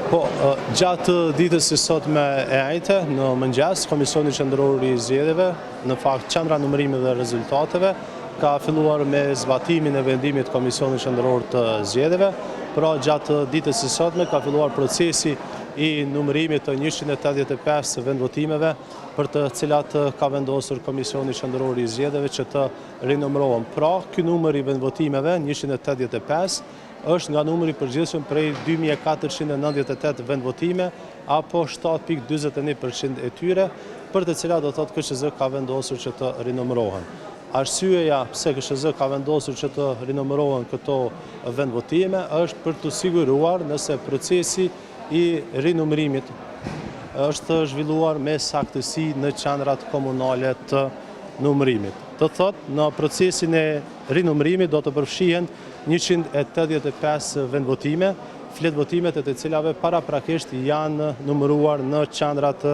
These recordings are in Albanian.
Po, gjatë ditës së sotme e ajte, në mëngjes, Komisioni Qendror i Zgjedhjeve, në fakt qendra numërimi dhe rezultateve, ka filluar me zbatimin e vendimit Komisionit Qendror të Zgjedhjeve, pra gjatë ditës së sotme ka filluar procesi i numërimit të 185 vendvotimeve për të cilat ka vendosur Komisioni Qendror i Zgjedhjeve që të rinumërohen. Pra, ky numër i vendvotimeve, 185, është nga numri përgjithshëm prej 2498 vendvotime, apo 7.41% e tyre, për të cilat do thotë KQZ ka vendosur që të rinumërohen. Arsyeja pse KQZ ka vendosur që të rinumërohen këto vendvotime është për të siguruar nëse procesi i rinumërimit është zhvilluar me saktësi në qendrat komunale të numërimit. Të thotë, në procesin e rinumërimit do të përfshihen 185 vendvotime, fletvotime të cilave paraprakisht janë numëruar në qendrat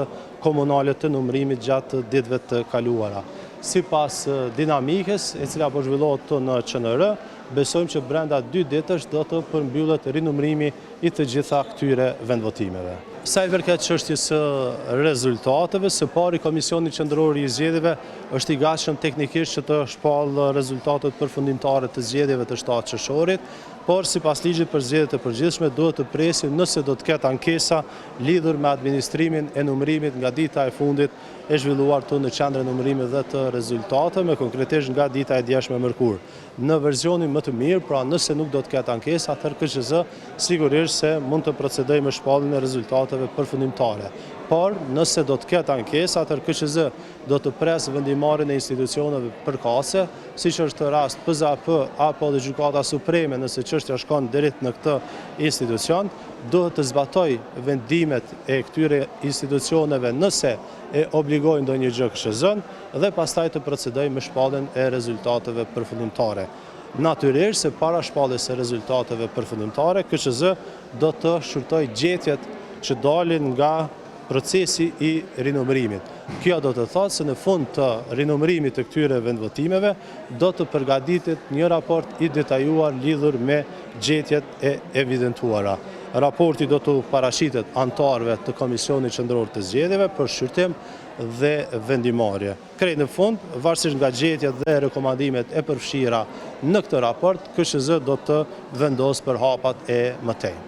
komunale të numërimit gjatë ditëve të kaluara. Sipas dinamikës e cila po zhvillohet në QNR, besojmë që brenda 2 ditësh do të përmbyllet rinumërimi i të gjitha këtyre vendvotimeve. Sa i përket çështjes së rezultateve, së pari Komisioni Qendror i Zgjedhjeve është i gatshëm teknikisht që të shpallë rezultatet përfundimtare të zgjedhjeve të 7 qershorit, por sipas ligjit për zgjedhjet e përgjithshme duhet të presim nëse do të ketë ankesa lidhur me administrimin e numërimit nga dita e fundit e zhvilluar në qendrën e numërimit dhe të rezultateve, konkretisht nga dita e djeshme mërkur. Në verzionin më të mirë, pra nëse nuk do të ketë ankesa, atëherë KQZ sigurisht se mund të procedojë me shpalljen e rezultateve përfundimtare. Por nëse do të ketë ankesa, atëherë KQZ do të presë vendimarrjen e institucioneve përkatëse, siç është rast PZAP apo dhe Gjykata Supreme, nëse çështja shkon deri në këtë institucion, duhet të zbatoj vendimet e këtyre institucioneve nëse e obligojnë ndonjë gjë KQZ-n dhe pastaj të procedojë me shpalljen e rezultateve përfundimtare. Natyrisht se para shpalljes së rezultateve përfundimtare, KQZ do të shurtojë gjetjet që dalin nga procesi i rinumërimit. Kjo do të thotë se në fund të rinumërimit të këtyre vendvotimeve do të përgatitet një raport i detajuar lidhur me gjetjet e evidentuara. Raporti do të parashitet anëtarëve të Komisionit Qendror të Zgjedhjeve për shqyrtim dhe vendimarrje. Krejt në fund, varësisht nga gjetjet dhe rekomandimet e përfshira në këtë raport, KQZ do të vendosë për hapat e mëtej.